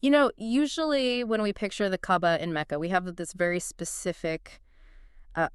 You know, usually when we picture the Kaaba in Mecca, we have this very specific, uh,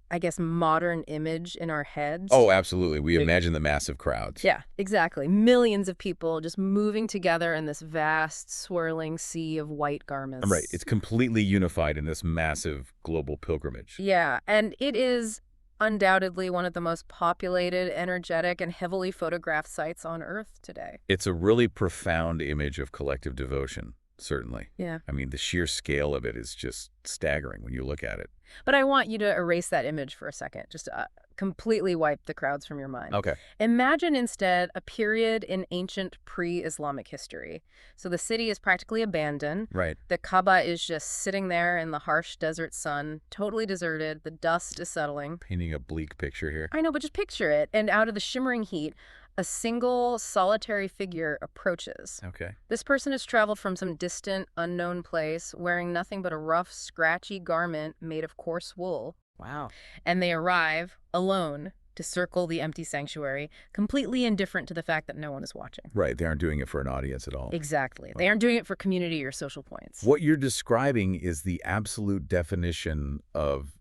I guess, modern image in our heads. Oh, absolutely. We imagine the massive crowds. Yeah, exactly. Millions of people just moving together in this vast, swirling sea of white garments. Right. It's completely unified in this massive global pilgrimage. Yeah, and it is undoubtedly one of the most populated, energetic, and heavily photographed sites on Earth today. It's a really profound image of collective devotion, certainly. Yeah. I mean, the sheer scale of it is just staggering when you look at it. But I want you to erase that image for a second, just completely wipe the crowds from your mind. Okay. Imagine instead a period in ancient pre-Islamic history. So the city is practically abandoned. Right. The Kaaba is just sitting there in the harsh desert sun, totally deserted. The dust is settling. Painting a bleak picture here. I know, but just picture it. And out of the shimmering heat, a single solitary figure approaches. Okay. This person has traveled from some distant, unknown place, wearing nothing but a rough, scratchy garment made of coarse wool. Wow. And they arrive, alone, to circle the empty sanctuary, completely indifferent to the fact that no one is watching. Right. They aren't doing it for an audience at all. Exactly. They aren't doing it for community or social points. What you're describing is the absolute definition of,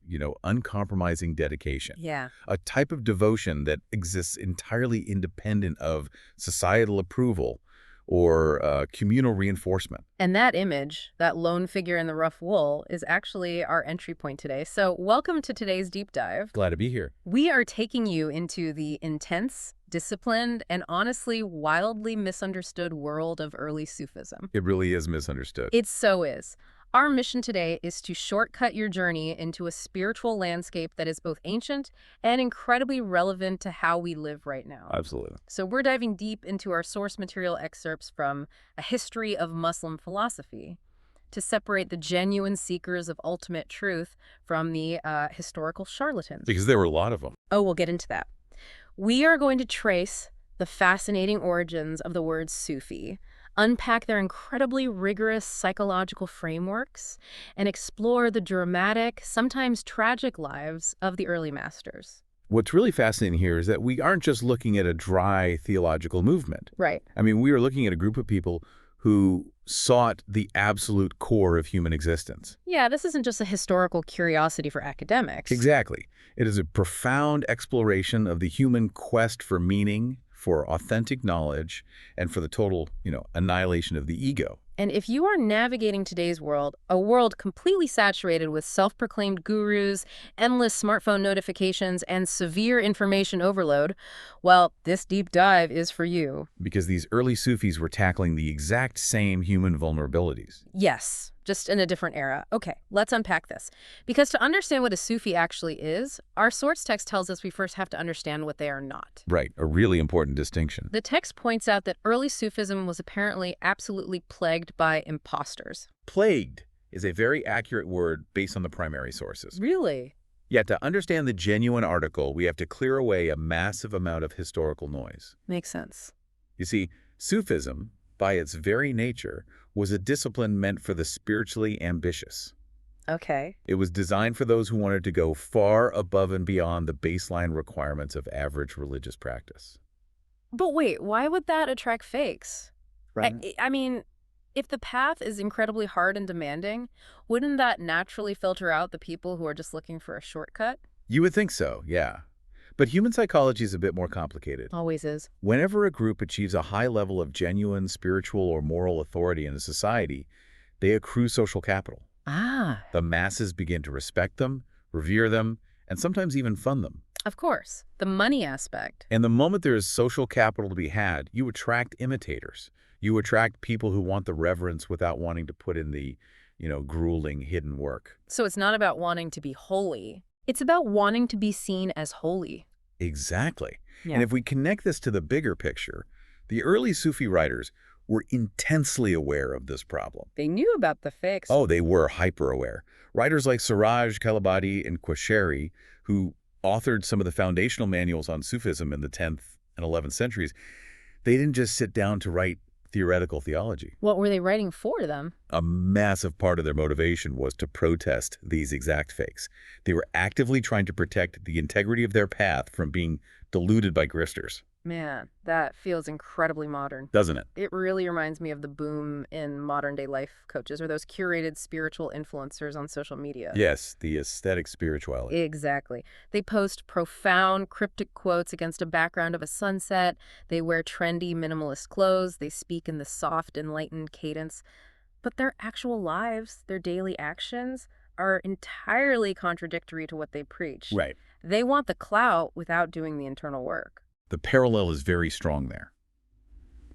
uncompromising dedication. Yeah. A type of devotion that exists entirely independent of societal approval or communal reinforcement. And that image, that lone figure in the rough wool, is actually our entry point today. So welcome to today's deep dive. Glad to be here. We are taking you into the intense, disciplined, and honestly wildly misunderstood world of early Sufism. It really is misunderstood. It so is. Our mission today is to shortcut your journey into a spiritual landscape that is both ancient and incredibly relevant to how we live right now. Absolutely. So we're diving deep into our source material excerpts from A History of Muslim Philosophy to separate the genuine seekers of ultimate truth from the historical charlatans. Because there were a lot of them. Oh, we'll get into that. We are going to trace the fascinating origins of the word Sufi, unpack their incredibly rigorous psychological frameworks, and explore the dramatic, sometimes tragic lives of the early masters. What's really fascinating here is that we aren't just looking at a dry theological movement. Right. I mean, we are looking at a group of people who sought the absolute core of human existence. Yeah, this isn't just a historical curiosity for academics. Exactly. It is a profound exploration of the human quest for meaning, for authentic knowledge, and for the total, annihilation of the ego. And if you are navigating today's world, a world completely saturated with self-proclaimed gurus, endless smartphone notifications, and severe information overload, well, this deep dive is for you. Because these early Sufis were tackling the exact same human vulnerabilities. Yes, just in a different era. Okay, let's unpack this. Because to understand what a Sufi actually is, our source text tells us we first have to understand what they are not. Right, a really important distinction. The text points out that early Sufism was apparently absolutely plagued by imposters. Plagued is a very accurate word based on the primary sources. Really? Yet to understand the genuine article, we have to clear away a massive amount of historical noise. Makes sense. You see, Sufism, by its very nature, was a discipline meant for the spiritually ambitious. Okay. It was designed for those who wanted to go far above and beyond the baseline requirements of average religious practice. But wait, why would that attract fakes? Right. I mean, if the path is incredibly hard and demanding, wouldn't that naturally filter out the people who are just looking for a shortcut? You would think so, yeah. But human psychology is a bit more complicated. Always is. Whenever a group achieves a high level of genuine spiritual or moral authority in a society, they accrue social capital. Ah. The masses begin to respect them, revere them, and sometimes even fund them. Of course. The money aspect. And the moment there is social capital to be had, you attract imitators. You attract people who want the reverence without wanting to put in the, grueling hidden work. So it's not about wanting to be holy. It's about wanting to be seen as holy. Exactly. Yeah. And if we connect this to the bigger picture, the early Sufi writers were intensely aware of this problem. They knew about the fakes. Oh, they were hyper-aware. Writers like Siraj Kalabadi and Quasheri, who authored some of the foundational manuals on Sufism in the 10th and 11th centuries, they didn't just sit down to write theoretical theology. What were they writing for them? A massive part of their motivation was to protest these exact fakes. They were actively trying to protect the integrity of their path from being diluted by grifters. Man, that feels incredibly modern. Doesn't it? It really reminds me of the boom in modern-day life coaches or those curated spiritual influencers on social media. Yes, the aesthetic spirituality. Exactly. They post profound, cryptic quotes against a background of a sunset. They wear trendy, minimalist clothes. They speak in the soft, enlightened cadence. But their actual lives, their daily actions, are entirely contradictory to what they preach. Right. They want the clout without doing the internal work. The parallel is very strong there.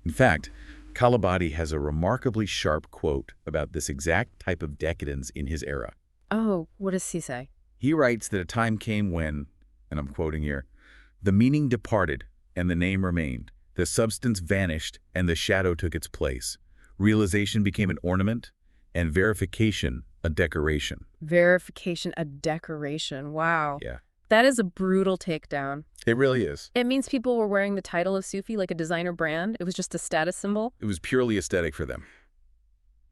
In fact, Kalabadi has a remarkably sharp quote about this exact type of decadence in his era. Oh, what does he say? He writes that a time came when, and I'm quoting here, the meaning departed and the name remained. The substance vanished and the shadow took its place. Realization became an ornament and verification a decoration. Verification, a decoration. Wow. Yeah, That is a brutal takedown. it really is. It means people were wearing the title of Sufi like a designer brand. It was just a status symbol. It was purely aesthetic for them.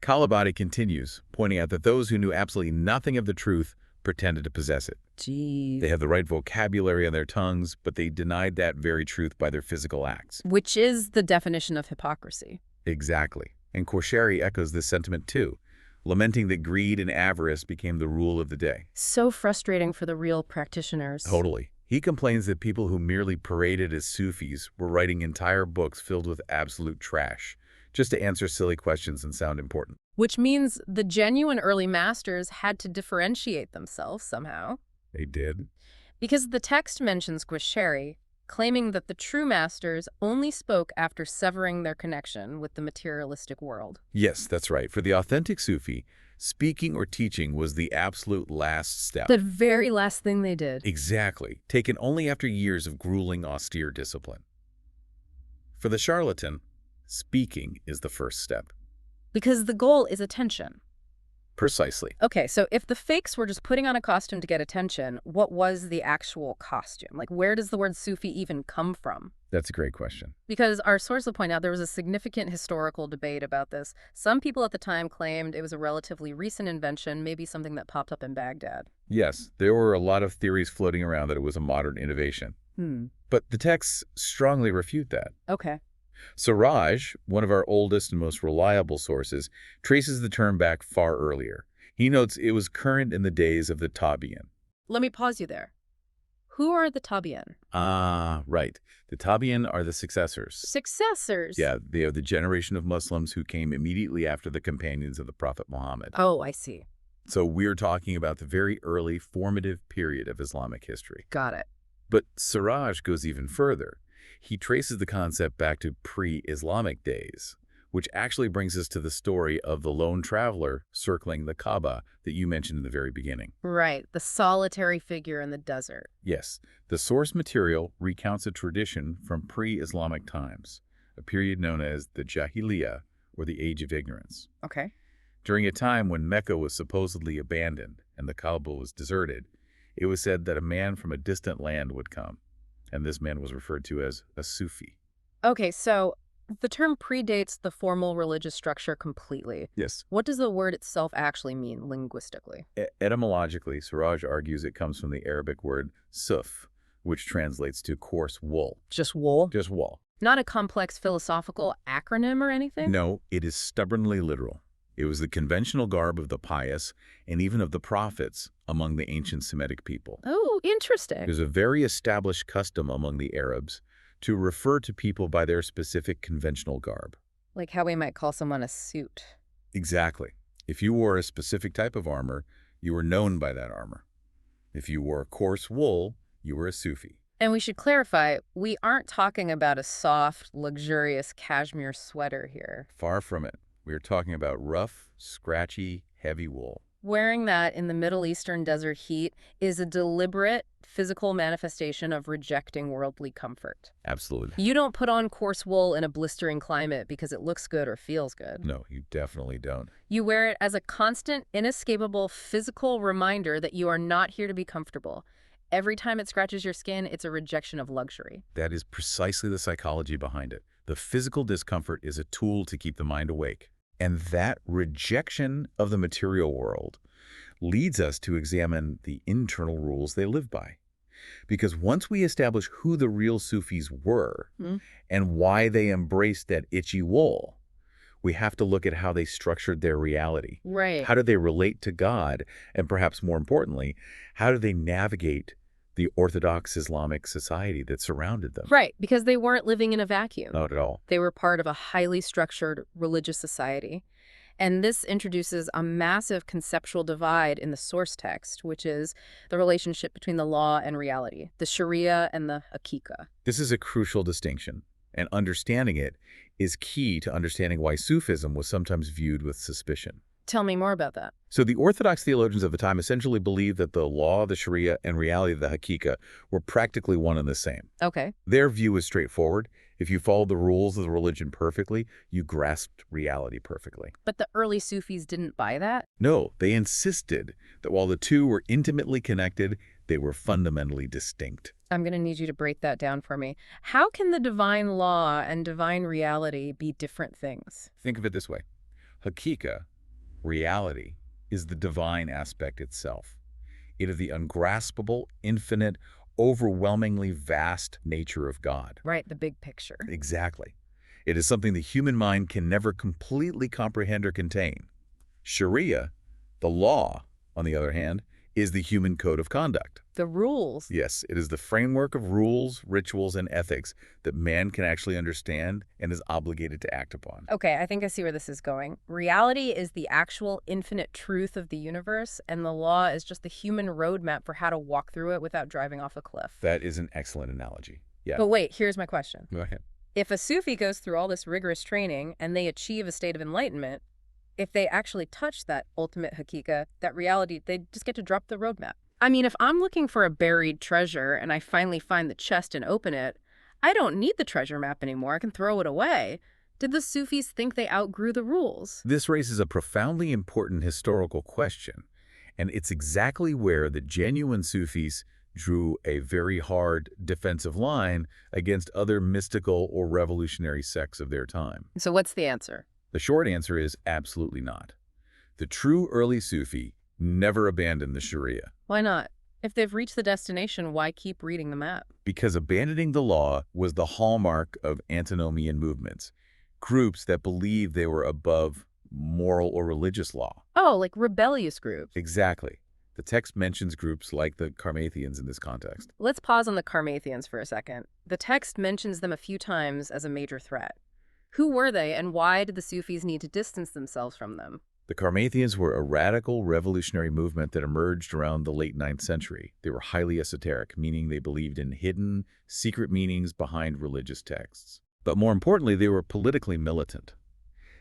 Kalabadi continues, pointing out that those who knew absolutely nothing of the truth pretended to possess it. Geez. They had the right vocabulary on their tongues, but they denied that very truth by their physical acts. Which is the definition of hypocrisy. Exactly. And Quashari echoes this sentiment too, lamenting that greed and avarice became the rule of the day. So frustrating for the real practitioners. Totally. He complains that people who merely paraded as Sufis were writing entire books filled with absolute trash, just to answer silly questions and sound important. Which means the genuine early masters had to differentiate themselves somehow. They did. Because the text mentions Quashari, claiming that the true masters only spoke after severing their connection with the materialistic world. Yes, that's right. For the authentic Sufi, speaking or teaching was the absolute last step. The very last thing they did. Exactly. Taken only after years of grueling, austere discipline. For the charlatan, speaking is the first step. Because the goal is attention. Precisely. Okay, so if the fakes were just putting on a costume to get attention, what was the actual costume? Like, where does the word Sufi even come from? That's a great question. Because our sources point out there was a significant historical debate about this. Some people at the time claimed it was a relatively recent invention, maybe something that popped up in Baghdad. Yes, there were a lot of theories floating around that it was a modern innovation. But the texts strongly refute that. Okay. Siraj, one of our oldest and most reliable sources, traces the term back far earlier. He notes it was current in the days of the Tabi'in. Let me pause you there. Who are the Tabi'in? Ah, right. The Tabi'in are the successors. Successors? Yeah, they are the generation of Muslims who came immediately after the companions of the Prophet Muhammad. Oh, I see. So we're talking about the very early formative period of Islamic history. Got it. But Siraj goes even further. He traces the concept back to pre-Islamic days, which actually brings us to the story of the lone traveler circling the Kaaba that you mentioned in the very beginning. Right, the solitary figure in the desert. Yes, the source material recounts a tradition from pre-Islamic times, a period known as the Jahiliyyah, or the Age of Ignorance. Okay. During a time when Mecca was supposedly abandoned and the Kaaba was deserted, it was said that a man from a distant land would come, and this man was referred to as a Sufi. Okay, so the term predates the formal religious structure completely. Yes. What does the word itself actually mean linguistically? Etymologically, Siraj argues it comes from the Arabic word suf, which translates to coarse wool. Just wool? Just wool. Not a complex philosophical acronym or anything? No, it is stubbornly literal. It was the conventional garb of the pious and even of the prophets among the ancient Semitic people. Oh, interesting. There's a very established custom among the Arabs to refer to people by their specific conventional garb. Like how we might call someone a suit. Exactly. If you wore a specific type of armor, you were known by that armor. If you wore coarse wool, you were a Sufi. And we should clarify, we aren't talking about a soft, luxurious cashmere sweater here. Far from it. We are talking about rough, scratchy, heavy wool. Wearing that in the Middle Eastern desert heat is a deliberate physical manifestation of rejecting worldly comfort. Absolutely. You don't put on coarse wool in a blistering climate because it looks good or feels good. No, you definitely don't. You wear it as a constant, inescapable physical reminder that you are not here to be comfortable. Every time it scratches your skin, it's a rejection of luxury. That is precisely the psychology behind it. The physical discomfort is a tool to keep the mind awake. And that rejection of the material world leads us to examine the internal rules they live by. Because once we establish who the real Sufis were and why they embraced that itchy wool, we have to look at how they structured their reality. Right. How do they relate to God? And perhaps more importantly, how do they navigate the Orthodox Islamic society that surrounded them? Right, because they weren't living in a vacuum. Not at all. They were part of a highly structured religious society. And this introduces a massive conceptual divide in the source text, which is the relationship between the law and reality, the Sharia and the Haqiqa. This is a crucial distinction, and understanding it is key to understanding why Sufism was sometimes viewed with suspicion. Tell me more about that. So the Orthodox theologians of the time essentially believed that the law, the Sharia, and reality of the Haqiqa were practically one and the same. Okay. Their view was straightforward. If you followed the rules of the religion perfectly, you grasped reality perfectly. But the early Sufis didn't buy that? No, they insisted that while the two were intimately connected, they were fundamentally distinct. I'm going to need you to break that down for me. How can the divine law and divine reality be different things? Think of it this way. Haqiqa, reality, is the divine aspect itself. It is the ungraspable, infinite, overwhelmingly vast nature of God. Right, the big picture. Exactly. It is something the human mind can never completely comprehend or contain. Sharia, the law, on the other hand, is the human code of conduct. The rules. Yes, it is the framework of rules, rituals, and ethics that man can actually understand and is obligated to act upon. Okay, I think I see where this is going. Reality is the actual infinite truth of the universe, and the law is just the human roadmap for how to walk through it without driving off a cliff. That is an excellent analogy. Yeah. But wait, here's my question. Go ahead. If a Sufi goes through all this rigorous training and they achieve a state of enlightenment, if they actually touch that ultimate haqiqa, that reality, they just get to drop the roadmap. I mean, if I'm looking for a buried treasure and I finally find the chest and open it, I don't need the treasure map anymore. I can throw it away. Did the Sufis think they outgrew the rules? This raises a profoundly important historical question, and it's exactly where the genuine Sufis drew a very hard defensive line against other mystical or revolutionary sects of their time. So what's the answer? The short answer is absolutely not. The true early Sufi never abandoned the Sharia. Why not? If they've reached the destination, why keep reading the map? Because abandoning the law was the hallmark of antinomian movements, groups that believed they were above moral or religious law. Oh, like rebellious groups. Exactly. The text mentions groups like the Karmathians in this context. Let's pause on the Karmathians for a second. The text mentions them a few times as a major threat. Who were they, and why did the Sufis need to distance themselves from them? The Karmathians were a radical revolutionary movement that emerged around the late 9th century. They were highly esoteric, meaning they believed in hidden, secret meanings behind religious texts. But more importantly, they were politically militant.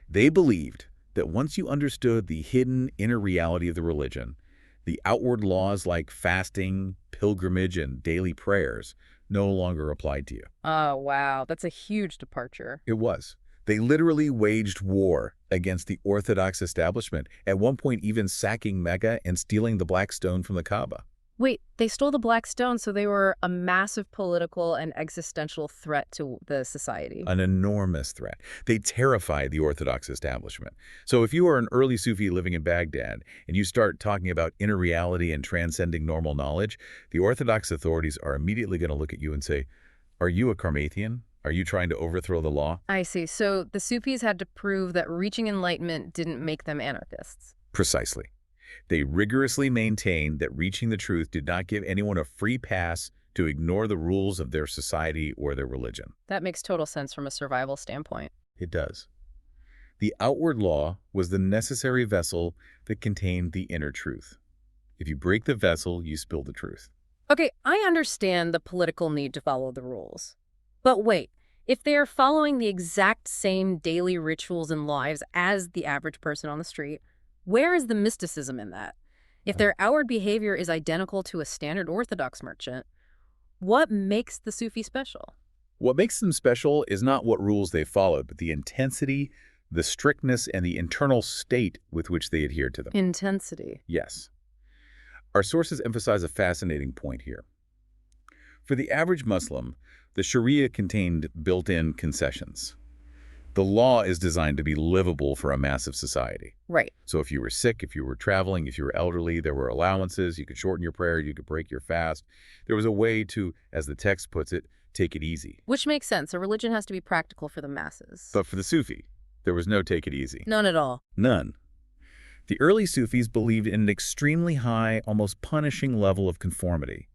They believed that once you understood the hidden inner reality of the religion, the outward laws like fasting, pilgrimage, and daily prayers no longer applied to you. Oh, wow. That's a huge departure. It was. They literally waged war against the Orthodox establishment, at one point even sacking Mecca and stealing the Black Stone from the Kaaba. Wait, they stole the Black Stone, so they were a massive political and existential threat to the society. An enormous threat. They terrified the Orthodox establishment. So if you are an early Sufi living in Baghdad and you start talking about inner reality and transcending normal knowledge, the Orthodox authorities are immediately going to look at you and say, "Are you a Karmathian? Are you trying to overthrow the law?" I see. So the Sufis had to prove that reaching enlightenment didn't make them anarchists. Precisely. They rigorously maintained that reaching the truth did not give anyone a free pass to ignore the rules of their society or their religion. That makes total sense from a survival standpoint. It does. The outward law was the necessary vessel that contained the inner truth. If you break the vessel, you spill the truth. Okay, I understand the political need to follow the rules. But wait, if they are following the exact same daily rituals and lives as the average person on the street, where is the mysticism in that? If their outward behavior is identical to a standard Orthodox merchant, what makes the Sufi special? What makes them special is not what rules they followed, but the intensity, the strictness, and the internal state with which they adhered to them. Intensity. Yes. Our sources emphasize a fascinating point here. For the average Muslim, the Sharia contained built-in concessions. The law is designed to be livable for a massive society. Right. So if you were sick, if you were traveling, if you were elderly, there were allowances. You could shorten your prayer. You could break your fast. There was a way to, as the text puts it, take it easy. Which makes sense. A religion has to be practical for the masses. But for the Sufi, there was no take it easy. None at all. None. The early Sufis believed in an extremely high, almost punishing level of conformity.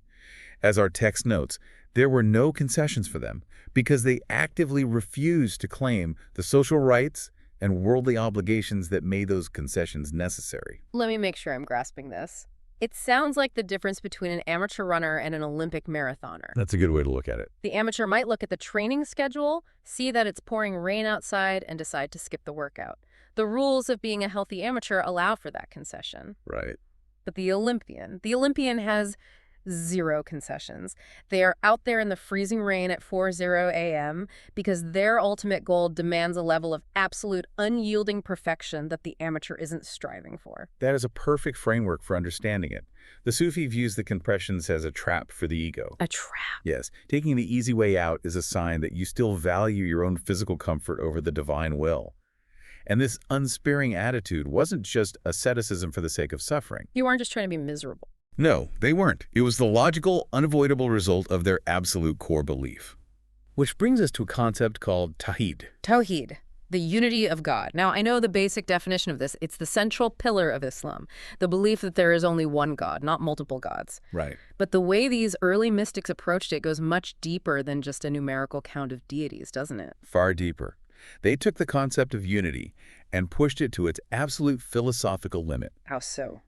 As our text notes, there were no concessions for them because they actively refused to claim the social rights and worldly obligations that made those concessions necessary. Let me make sure I'm grasping this. It sounds like the difference between an amateur runner and an Olympic marathoner. That's a good way to look at it. The amateur might look at the training schedule, see that it's pouring rain outside, and decide to skip the workout. The rules of being a healthy amateur allow for that concession. Right. But the Olympian has zero concessions. They are out there in the freezing rain at 4:00 a.m. because their ultimate goal demands a level of absolute unyielding perfection that the amateur isn't striving for. That is a perfect framework for understanding it. The Sufi views the compressions as a trap for the ego. A trap. Yes, taking the easy way out is a sign that you still value your own physical comfort over the divine will. And this unsparing attitude wasn't just asceticism for the sake of suffering. You aren't just trying to be miserable. No, they weren't. It was the logical, unavoidable result of their absolute core belief. Which brings us to a concept called tawhid. Tawhid, the unity of God. Now, I know the basic definition of this. It's the central pillar of Islam, the belief that there is only one God, not multiple gods. Right. But the way these early mystics approached it goes much deeper than just a numerical count of deities, doesn't it? Far deeper. They took the concept of unity and pushed it to its absolute philosophical limit. How so?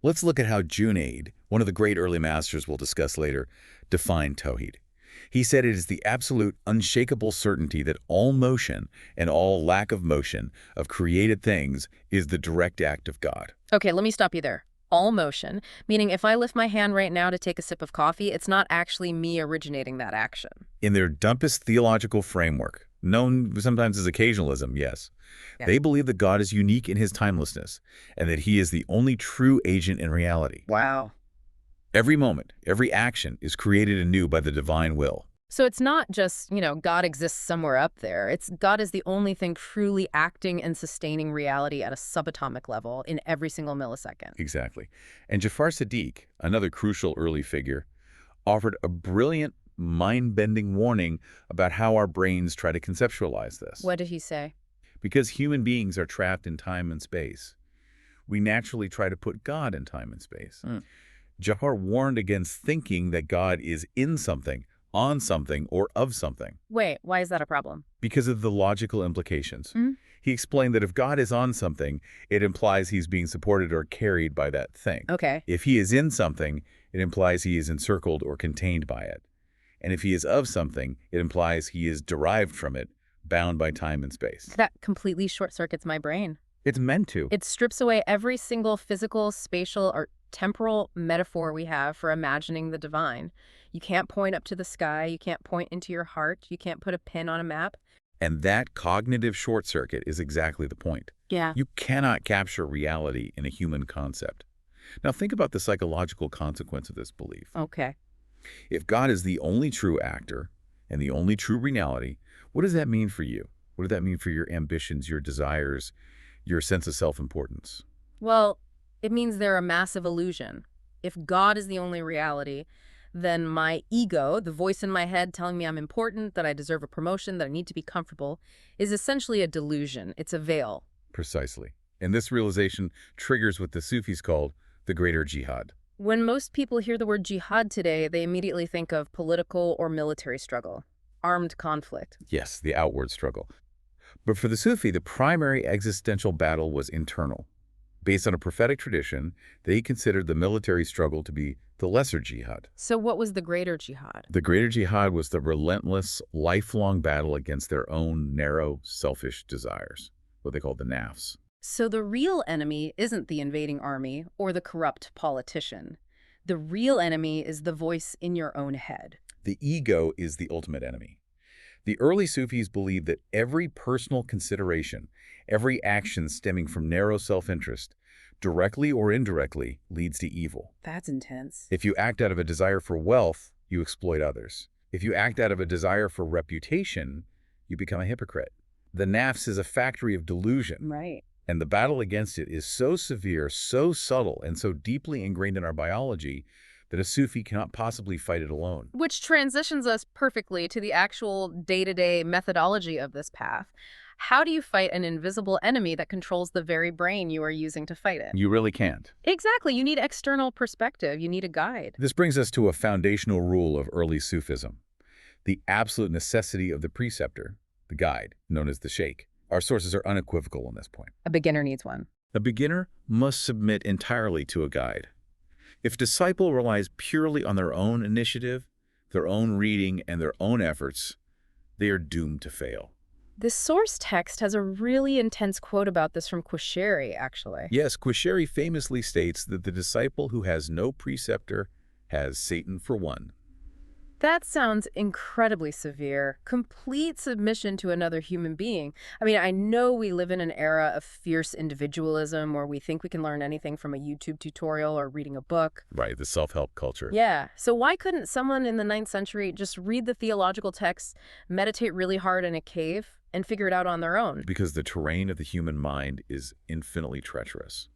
Let's look at how Junaid, one of the great early masters we'll discuss later, defined tawhid. He said it is the absolute, unshakable certainty that all motion and all lack of motion of created things is the direct act of God. Okay, let me stop you there. All motion, meaning if I lift my hand right now to take a sip of coffee, it's not actually me originating that action. In their dumbest theological framework, known sometimes as occasionalism, yes, they believe that God is unique in his timelessness and that he is the only true agent in reality. Wow. Every moment, every action is created anew by the divine will. So it's not just, God exists somewhere up there. It's God is the only thing truly acting and sustaining reality at a subatomic level in every single millisecond. Exactly. And Jafar Sadiq, another crucial early figure, offered a brilliant, mind-bending warning about how our brains try to conceptualize this. What did he say? Because human beings are trapped in time and space, we naturally try to put God in time and space. Jafar warned against thinking that God is in something, on something, or of something. Wait, why is that a problem? Because of the logical implications. He explained that if God is on something, it implies he's being supported or carried by that thing. Okay. If he is in something, it implies he is encircled or contained by it. And if he is of something, it implies he is derived from it, bound by time and space. That completely short-circuits my brain. It's meant to. It strips away every single physical, spatial, or temporal metaphor we have for imagining the divine. You can't point up to the sky. You can't point into your heart. You can't put a pin on a map. And that cognitive short circuit is exactly the point. Yeah. You cannot capture reality in a human concept. Now think about the psychological consequence of this belief. Okay. If God is the only true actor and the only true reality, what does that mean for you? What does that mean for your ambitions, your desires, your sense of self-importance? Well, it means they're a massive illusion. If God is the only reality, then my ego, the voice in my head telling me I'm important, that I deserve a promotion, that I need to be comfortable, is essentially a delusion. It's a veil. Precisely. And this realization triggers what the Sufis called the greater jihad. When most people hear the word jihad today, they immediately think of political or military struggle, armed conflict. Yes, the outward struggle. But for the Sufi, the primary existential battle was internal. Based on a prophetic tradition, they considered the military struggle to be the lesser jihad. So what was the greater jihad? The greater jihad was the relentless, lifelong battle against their own narrow, selfish desires, what they called the nafs. So the real enemy isn't the invading army or the corrupt politician. The real enemy is the voice in your own head. The ego is the ultimate enemy. The early Sufis believed that every personal consideration, every action stemming from narrow self-interest, directly or indirectly, leads to evil. That's intense. If you act out of a desire for wealth, you exploit others. If you act out of a desire for reputation, you become a hypocrite. The nafs is a factory of delusion, Right. and the battle against it is so severe, so subtle, and so deeply ingrained in our biology that a Sufi cannot possibly fight it alone. Which transitions us perfectly to the actual day-to-day methodology of this path. How do you fight an invisible enemy that controls the very brain you are using to fight it? You really can't. Exactly. You need external perspective. You need a guide. This brings us to a foundational rule of early Sufism, the absolute necessity of the preceptor, the guide, known as the shaykh. Our sources are unequivocal on this point. A beginner needs one. A beginner must submit entirely to a guide. If a disciple relies purely on their own initiative, their own reading, and their own efforts, they are doomed to fail. This source text has a really intense quote about this from Qushayri, actually. Yes, Qushayri famously states that the disciple who has no preceptor has Satan for one. That sounds incredibly severe. Complete submission to another human being. I mean, I know we live in an era of fierce individualism where we think we can learn anything from a YouTube tutorial or reading a book. Right, the self-help culture. Yeah. So why couldn't someone in the 9th century just read the theological texts, meditate really hard in a cave, and figure it out on their own? Because the terrain of the human mind is infinitely treacherous.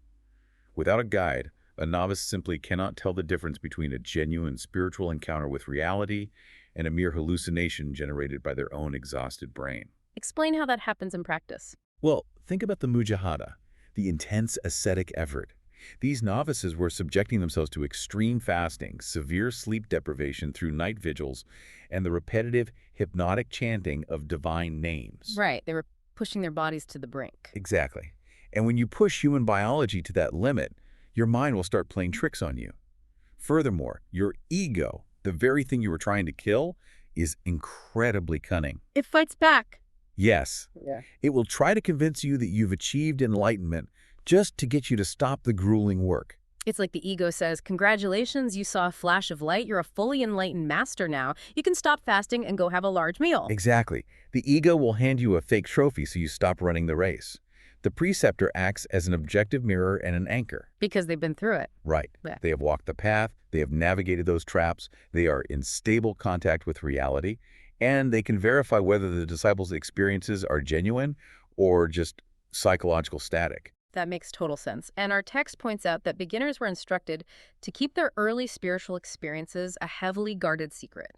Without a guide, a novice simply cannot tell the difference between a genuine spiritual encounter with reality and a mere hallucination generated by their own exhausted brain. Explain how that happens in practice. Well, think about the mujahada, the intense ascetic effort. These novices were subjecting themselves to extreme fasting, severe sleep deprivation through night vigils, and the repetitive hypnotic chanting of divine names. Right. They were pushing their bodies to the brink. Exactly. And when you push human biology to that limit, your mind will start playing tricks on you. Furthermore, your ego, the very thing you were trying to kill, is incredibly cunning. It fights back. Yes. Yeah. It will try to convince you that you've achieved enlightenment just to get you to stop the grueling work. It's like the ego says, congratulations, you saw a flash of light. You're a fully enlightened master now. You can stop fasting and go have a large meal. Exactly. The ego will hand you a fake trophy so you stop running the race. The preceptor acts as an objective mirror and an anchor. Because they've been through it. Right. Yeah. They have walked the path, they have navigated those traps, they are in stable contact with reality, and they can verify whether the disciples' experiences are genuine or just psychological static. That makes total sense. And our text points out that beginners were instructed to keep their early spiritual experiences a heavily guarded secret.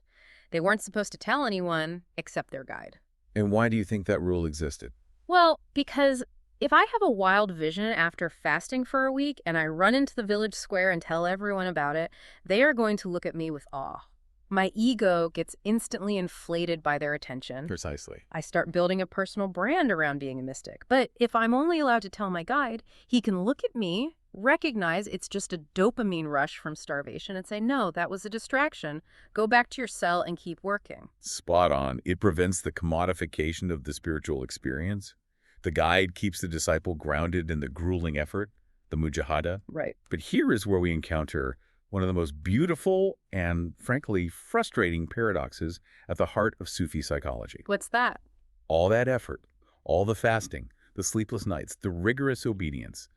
They weren't supposed to tell anyone except their guide. And why do you think that rule existed? Well, because if I have a wild vision after fasting for a week and I run into the village square and tell everyone about it, they are going to look at me with awe. My ego gets instantly inflated by their attention. Precisely. I start building a personal brand around being a mystic. But if I'm only allowed to tell my guide, he can look at me, recognize it's just a dopamine rush from starvation, and say, no, that was a distraction. Go back to your cell and keep working. Spot on. It prevents the commodification of the spiritual experience. The guide keeps the disciple grounded in the grueling effort, the mujahada. Right. But here is where we encounter one of the most beautiful and, frankly, frustrating paradoxes at the heart of Sufi psychology. What's that? All that effort, all the fasting, the sleepless nights, the rigorous obedience,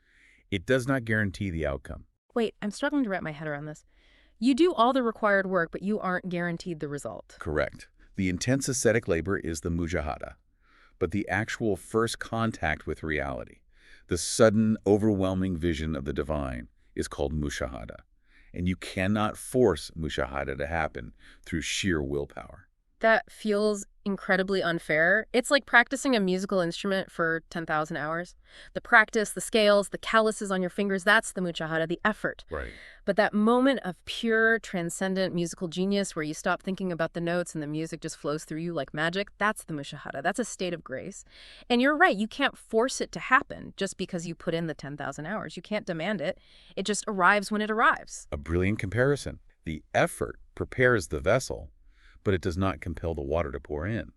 it does not guarantee the outcome. Wait, I'm struggling to wrap my head around this. You do all the required work, but you aren't guaranteed the result. Correct. The intense ascetic labor is the mujahada, but the actual first contact with reality, the sudden, overwhelming vision of the divine, is called mushahada. And you cannot force mushahada to happen through sheer willpower. That feels incredibly unfair. It's like practicing a musical instrument for 10,000 hours. The practice, the scales, the calluses on your fingers, that's the mujahada, the effort. Right. But that moment of pure, transcendent musical genius where you stop thinking about the notes and the music just flows through you like magic, that's the mushahada. That's a state of grace. And you're right, you can't force it to happen just because you put in the 10,000 hours. You can't demand it. It just arrives when it arrives. A brilliant comparison. The effort prepares the vessel, but it does not compel the water to pour in.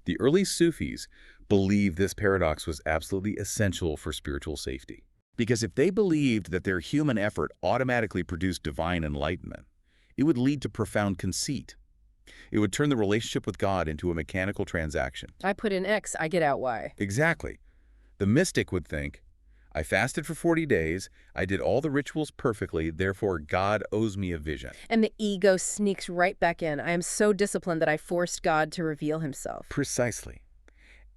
The early Sufis believed this paradox was absolutely essential for spiritual safety. Because if they believed that their human effort automatically produced divine enlightenment, it would lead to profound conceit. It would turn the relationship with God into a mechanical transaction. I put in X, I get out Y. Exactly. The mystic would think, I fasted for 40 days, I did all the rituals perfectly, therefore God owes me a vision. And the ego sneaks right back in. I am so disciplined that I forced God to reveal himself. Precisely.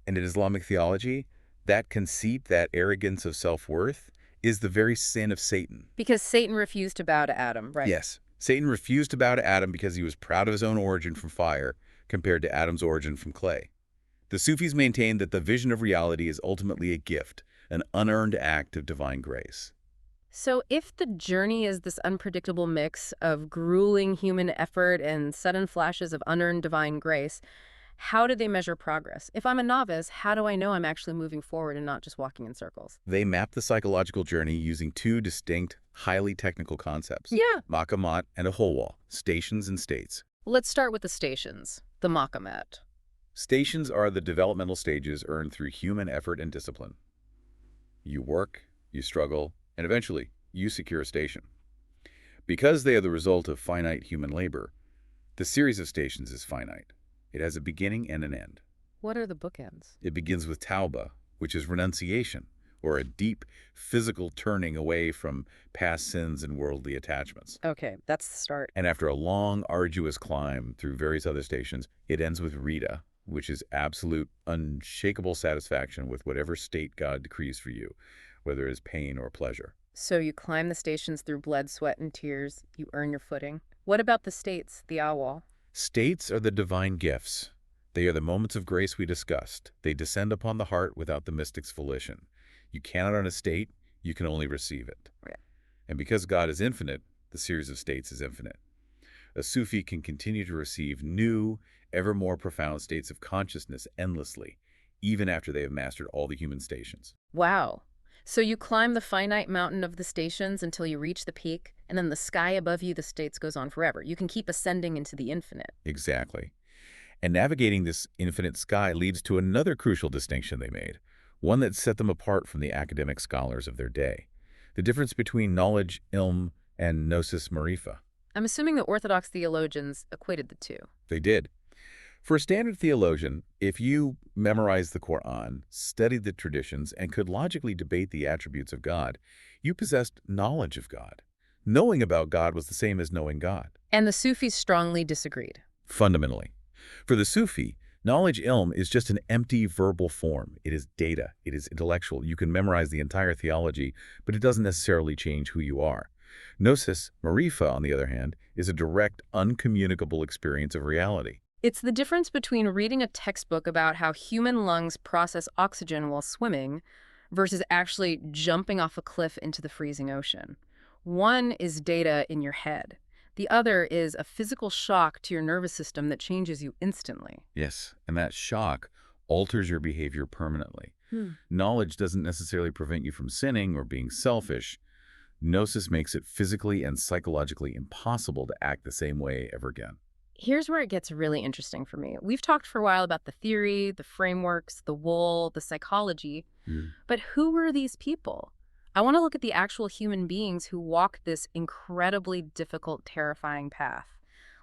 And in Islamic theology, that conceit, that arrogance of self-worth, is the very sin of Satan. Because Satan refused to bow to Adam, right? Yes, Satan refused to bow to Adam because he was proud of his own origin from fire compared to Adam's origin from clay. The Sufis maintain that the vision of reality is ultimately a gift, an unearned act of divine grace. So if the journey is this unpredictable mix of grueling human effort and sudden flashes of unearned divine grace, how do they measure progress? If I'm a novice, how do I know I'm actually moving forward and not just walking in circles? They map the psychological journey using two distinct, highly technical concepts. Yeah. Maqāmāt and aḥwāl, stations and states. Let's start with the stations, the maqāmāt. Stations are the developmental stages earned through human effort and discipline. You work, you struggle, and eventually, you secure a station. Because they are the result of finite human labor, the series of stations is finite. It has a beginning and an end. What are the bookends? It begins with tauba, which is renunciation, or a deep physical turning away from past sins and worldly attachments. Okay, that's the start. And after a long, arduous climb through various other stations, it ends with rida, which is absolute, unshakable satisfaction with whatever state God decrees for you, whether it is pain or pleasure. So you climb the stations through blood, sweat, and tears. You earn your footing. What about the states, the aḥwāl? States are the divine gifts. They are the moments of grace we discussed. They descend upon the heart without the mystic's volition. You cannot earn a state, you can only receive it. Yeah. And because God is infinite, the series of states is infinite. A Sufi can continue to receive new, ever more profound states of consciousness endlessly, even after they have mastered all the human stations. Wow. So you climb the finite mountain of the stations until you reach the peak, and then the sky above you, the states goes on forever. You can keep ascending into the infinite. Exactly. And navigating this infinite sky leads to another crucial distinction they made, one that set them apart from the academic scholars of their day. The difference between knowledge, ilm, and gnosis marifa. I'm assuming the Orthodox theologians equated the two. They did. For a standard theologian, if you memorized the Quran, studied the traditions, and could logically debate the attributes of God, you possessed knowledge of God. Knowing about God was the same as knowing God. And the Sufis strongly disagreed. Fundamentally. For the Sufi, knowledge ilm is just an empty verbal form. It is data. It is intellectual. You can memorize the entire theology, but it doesn't necessarily change who you are. Gnosis, marifa, on the other hand, is a direct, uncommunicable experience of reality. It's the difference between reading a textbook about how human lungs process oxygen while swimming versus actually jumping off a cliff into the freezing ocean. One is data in your head. The other is a physical shock to your nervous system that changes you instantly. Yes, and that shock alters your behavior permanently. Knowledge doesn't necessarily prevent you from sinning or being selfish. Gnosis makes it physically and psychologically impossible to act the same way ever again. Here's where it gets really interesting for me. We've talked for a while about the theory, the frameworks, the wool, the psychology, but who were these people? I want to look at the actual human beings who walked this incredibly difficult, terrifying path.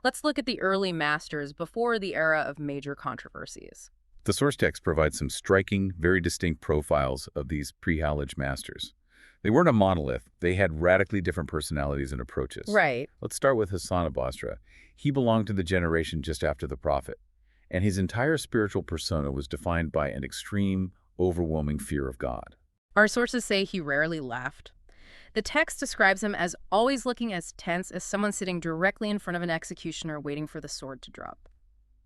Let's look at the early masters before the era of major controversies. The source text provides some striking, very distinct profiles of these pre-Hallaj masters. They weren't a monolith. They had radically different personalities and approaches. Right. Let's start with Hassan of Basra. He belonged to the generation just after the Prophet, and his entire spiritual persona was defined by an extreme, overwhelming fear of God. Our sources say he rarely laughed. The text describes him as always looking as tense as someone sitting directly in front of an executioner waiting for the sword to drop.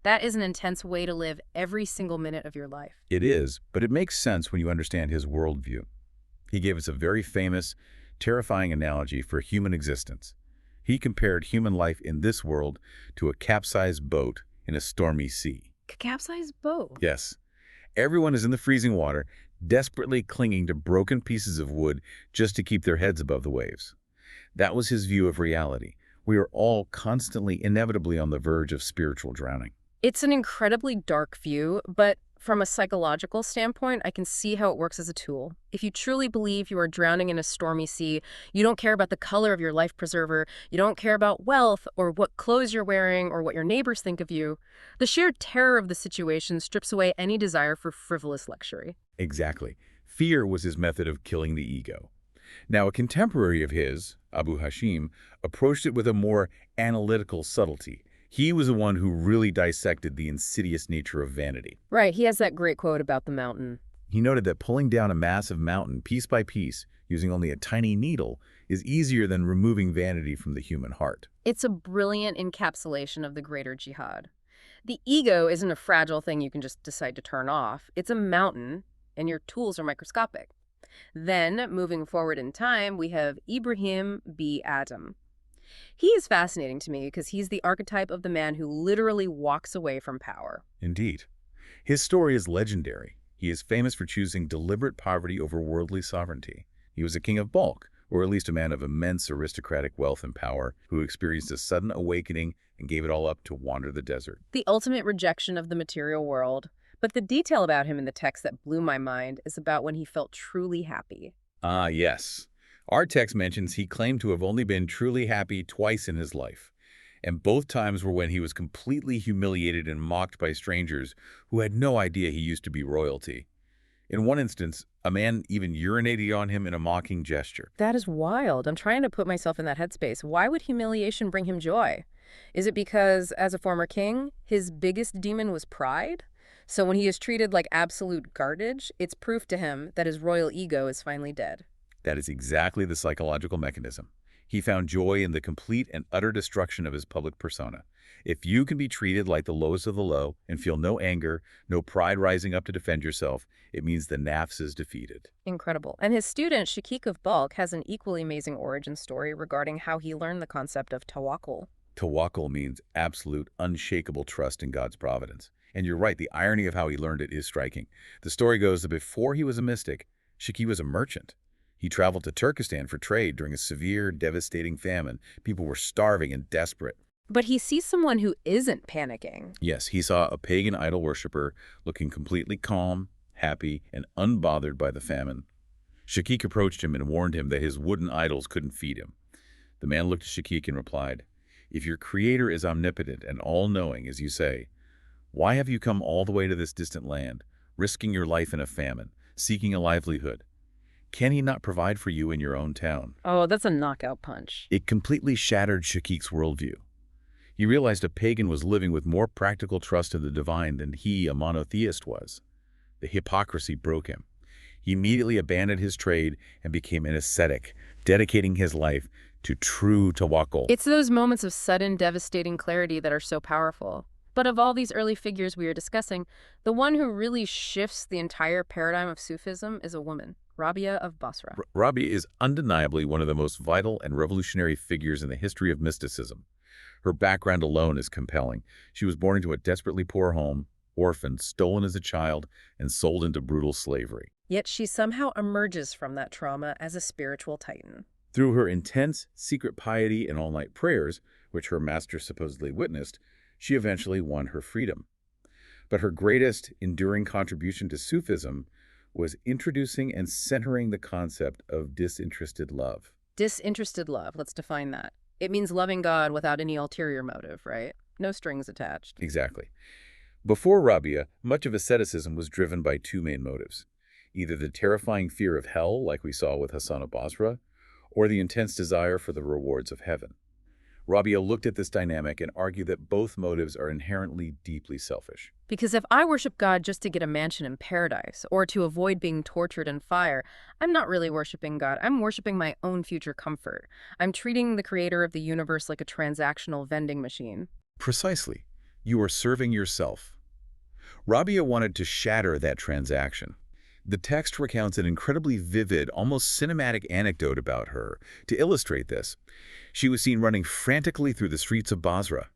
That is an intense way to live every single minute of your life. It is, but it makes sense when you understand his worldview. He gave us a very famous, terrifying analogy for human existence. He compared human life in this world to a capsized boat in a stormy sea. Capsized boat? Yes. Everyone is in the freezing water, desperately clinging to broken pieces of wood just to keep their heads above the waves. That was his view of reality. We are all constantly, inevitably on the verge of spiritual drowning. It's an incredibly dark view, but from a psychological standpoint, I can see how it works as a tool. If you truly believe you are drowning in a stormy sea, you don't care about the color of your life preserver, you don't care about wealth or what clothes you're wearing or what your neighbors think of you. The sheer terror of the situation strips away any desire for frivolous luxury. Exactly. Fear was his method of killing the ego. Now, a contemporary of his, Abu Hashim, approached it with a more analytical subtlety. He was the one who really dissected the insidious nature of vanity. Right, he has that great quote about the mountain. He noted that pulling down a massive mountain piece by piece, using only a tiny needle, is easier than removing vanity from the human heart. It's a brilliant encapsulation of the greater jihad. The ego isn't a fragile thing you can just decide to turn off. It's a mountain, and your tools are microscopic. Then, moving forward in time, we have Ibrahim B. Adam. He is fascinating to me because he's the archetype of the man who literally walks away from power. Indeed. His story is legendary. He is famous for choosing deliberate poverty over worldly sovereignty. He was a king of bulk, or at least a man of immense aristocratic wealth and power, who experienced a sudden awakening and gave it all up to wander the desert. The ultimate rejection of the material world. But the detail about him in the text that blew my mind is about when he felt truly happy. Ah, yes. Our text mentions he claimed to have only been truly happy twice in his life, and both times were when he was completely humiliated and mocked by strangers who had no idea he used to be royalty. In one instance, a man even urinated on him in a mocking gesture. That is wild. I'm trying to put myself in that headspace. Why would humiliation bring him joy? Is it because, as a former king, his biggest demon was pride? So when he is treated like absolute garbage, it's proof to him that his royal ego is finally dead. That is exactly the psychological mechanism. He found joy in the complete and utter destruction of his public persona. If you can be treated like the lowest of the low and feel no anger, no pride rising up to defend yourself, it means the nafs is defeated. Incredible. And his student, Shaykh of Balkh, has an equally amazing origin story regarding how he learned the concept of tawakkul. Tawakkul means absolute, unshakable trust in God's providence. And you're right, the irony of how he learned it is striking. The story goes that before he was a mystic, Shaykh was a merchant. He traveled to Turkestan for trade during a severe, devastating famine. People were starving and desperate. But he sees someone who isn't panicking. Yes, he saw a pagan idol worshiper looking completely calm, happy, and unbothered by the famine. Shaykh approached him and warned him that his wooden idols couldn't feed him. The man looked at Shaykh and replied, "If your creator is omnipotent and all-knowing, as you say, why have you come all the way to this distant land, risking your life in a famine, seeking a livelihood? Can he not provide for you in your own town?" Oh, that's a knockout punch. It completely shattered Shaykh's worldview. He realized a pagan was living with more practical trust in the divine than he, a monotheist, was. The hypocrisy broke him. He immediately abandoned his trade and became an ascetic, dedicating his life to true tawakkul. It's those moments of sudden, devastating clarity that are so powerful. But of all these early figures we are discussing, the one who really shifts the entire paradigm of Sufism is a woman, Rabia of Basra. Rabia is undeniably one of the most vital and revolutionary figures in the history of mysticism. Her background alone is compelling. She was born into a desperately poor home, orphaned, stolen as a child, and sold into brutal slavery. Yet she somehow emerges from that trauma as a spiritual titan. Through her intense, secret piety and all-night prayers, which her master supposedly witnessed, she eventually won her freedom. But her greatest, enduring contribution to Sufism was introducing and centering the concept of disinterested love. Disinterested love, let's define that. It means loving God without any ulterior motive, right? No strings attached. Exactly. Before Rabia, much of asceticism was driven by two main motives: either the terrifying fear of hell, like we saw with Hassan of Basra, or the intense desire for the rewards of heaven. Rabia looked at this dynamic and argued that both motives are inherently deeply selfish. Because if I worship God just to get a mansion in paradise or to avoid being tortured in fire, I'm not really worshiping God. I'm worshiping my own future comfort. I'm treating the creator of the universe like a transactional vending machine. Precisely. You are serving yourself. Rabia wanted to shatter that transaction. The text recounts an incredibly vivid, almost cinematic anecdote about her. To illustrate this, she was seen running frantically through the streets of Basra.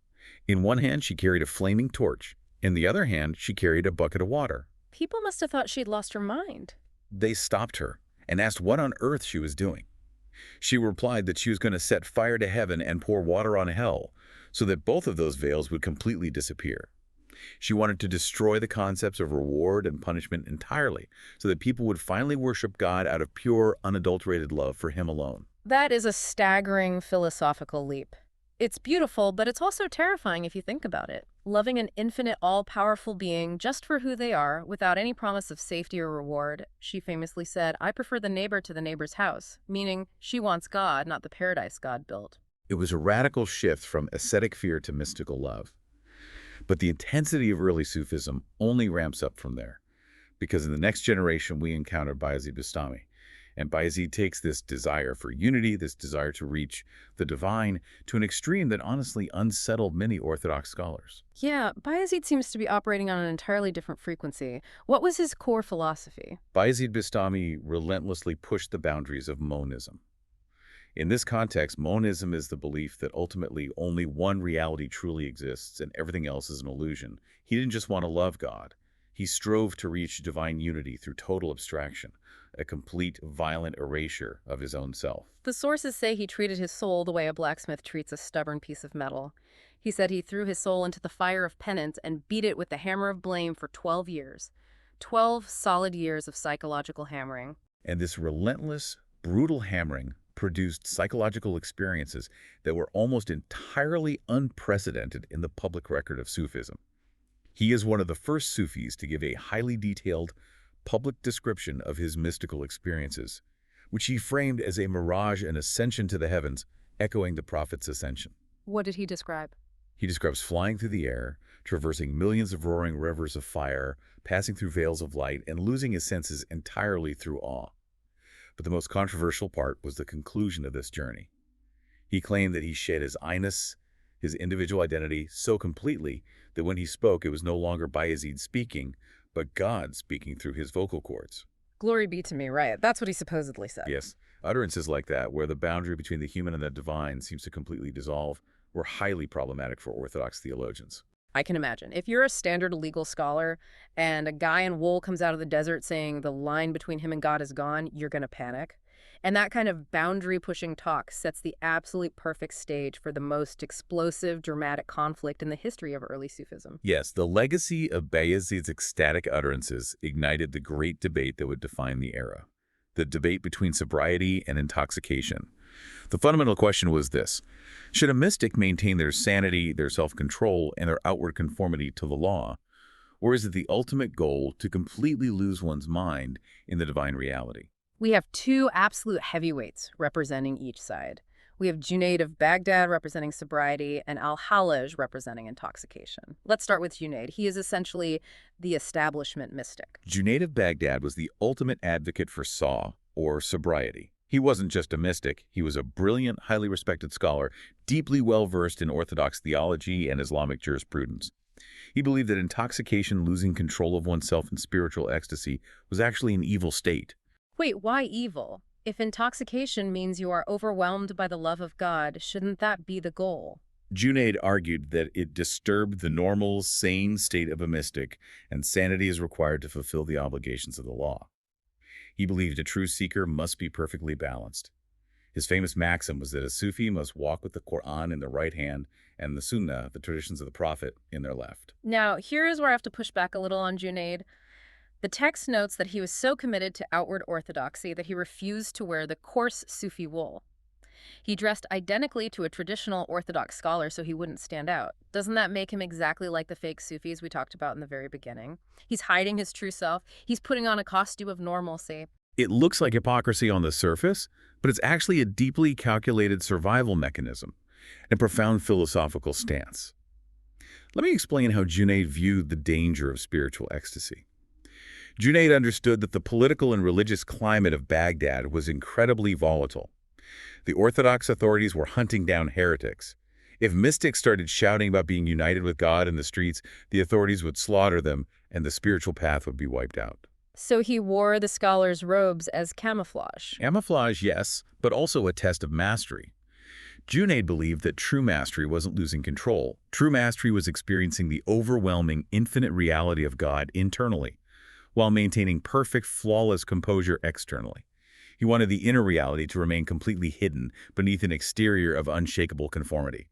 In one hand, she carried a flaming torch. In the other hand, she carried a bucket of water. People must have thought she'd lost her mind. They stopped her and asked what on earth she was doing. She replied that she was going to set fire to heaven and pour water on hell, so that both of those veils would completely disappear. She wanted to destroy the concepts of reward and punishment entirely, so that people would finally worship God out of pure, unadulterated love for Him alone. That is a staggering philosophical leap. It's beautiful, but it's also terrifying if you think about it. Loving an infinite, all-powerful being just for who they are, without any promise of safety or reward. She famously said, "I prefer the neighbor to the neighbor's house," meaning she wants God, not the paradise God built. It was a radical shift from ascetic fear to mystical love. But the intensity of early Sufism only ramps up from there, because in the next generation we encounter Bayezid Bastami. And Bayezid takes this desire for unity, this desire to reach the divine, to an extreme that honestly unsettled many Orthodox scholars. Yeah, Bayezid seems to be operating on an entirely different frequency. What was his core philosophy? Bayezid Bastami relentlessly pushed the boundaries of monism. In this context, monism is the belief that ultimately only one reality truly exists and everything else is an illusion. He didn't just want to love God. He strove to reach divine unity through total abstraction, a complete, violent erasure of his own self. The sources say he treated his soul the way a blacksmith treats a stubborn piece of metal. He said he threw his soul into the fire of penance and beat it with the hammer of blame for 12 years. 12 solid years of psychological hammering. And this relentless, brutal hammering produced psychological experiences that were almost entirely unprecedented in the public record of Sufism. He is one of the first Sufis to give a highly detailed, public description of his mystical experiences, which he framed as a mirage and ascension to the heavens, echoing the prophet's ascension. What did he describe? He describes flying through the air, traversing millions of roaring rivers of fire, passing through veils of light, and losing his senses entirely through awe. But the most controversial part was the conclusion of this journey. He claimed that he shed his I-ness, his individual identity, so completely that when he spoke, it was no longer Bayezid speaking, but God speaking through his vocal cords. Glory be to me, right? That's what he supposedly said. Yes, utterances like that, where the boundary between the human and the divine seems to completely dissolve, were highly problematic for Orthodox theologians. I can imagine. If you're a standard legal scholar and a guy in wool comes out of the desert saying the line between him and God is gone, you're going to panic. And that kind of boundary-pushing talk sets the absolute perfect stage for the most explosive, dramatic conflict in the history of early Sufism. Yes, the legacy of Bayezid's ecstatic utterances ignited the great debate that would define the era, the debate between sobriety and intoxication. The fundamental question was this: should a mystic maintain their sanity, their self-control, and their outward conformity to the law? Or is it the ultimate goal to completely lose one's mind in the divine reality? We have two absolute heavyweights representing each side. We have Junaid of Baghdad representing sobriety and Al-Hallaj representing intoxication. Let's start with Junaid. He is essentially the establishment mystic. Junaid of Baghdad was the ultimate advocate for saw, or sobriety. He wasn't just a mystic, he was a brilliant, highly respected scholar, deeply well-versed in Orthodox theology and Islamic jurisprudence. He believed that intoxication, losing control of oneself in spiritual ecstasy, was actually an evil state. Wait, why evil? If intoxication means you are overwhelmed by the love of God, shouldn't that be the goal? Junaid argued that it disturbed the normal, sane state of a mystic, and sanity is required to fulfill the obligations of the law. He believed a true seeker must be perfectly balanced. His famous maxim was that a Sufi must walk with the Quran in their right hand and the Sunnah, the traditions of the Prophet, in their left. Now, here is where I have to push back a little on Junaid. The text notes that he was so committed to outward orthodoxy that he refused to wear the coarse Sufi wool. He dressed identically to a traditional Orthodox scholar so he wouldn't stand out. Doesn't that make him exactly like the fake Sufis we talked about in the very beginning? He's hiding his true self. He's putting on a costume of normalcy. It looks like hypocrisy on the surface, but it's actually a deeply calculated survival mechanism and a profound philosophical stance. Let me explain how Junaid viewed the danger of spiritual ecstasy. Junaid understood that the political and religious climate of Baghdad was incredibly volatile. The Orthodox authorities were hunting down heretics. If mystics started shouting about being united with God in the streets, the authorities would slaughter them and the spiritual path would be wiped out. So he wore the scholar's robes as camouflage. Camouflage, yes, but also a test of mastery. Junaid believed that true mastery wasn't losing control. True mastery was experiencing the overwhelming, infinite reality of God internally, while maintaining perfect, flawless composure externally. He wanted the inner reality to remain completely hidden beneath an exterior of unshakable conformity.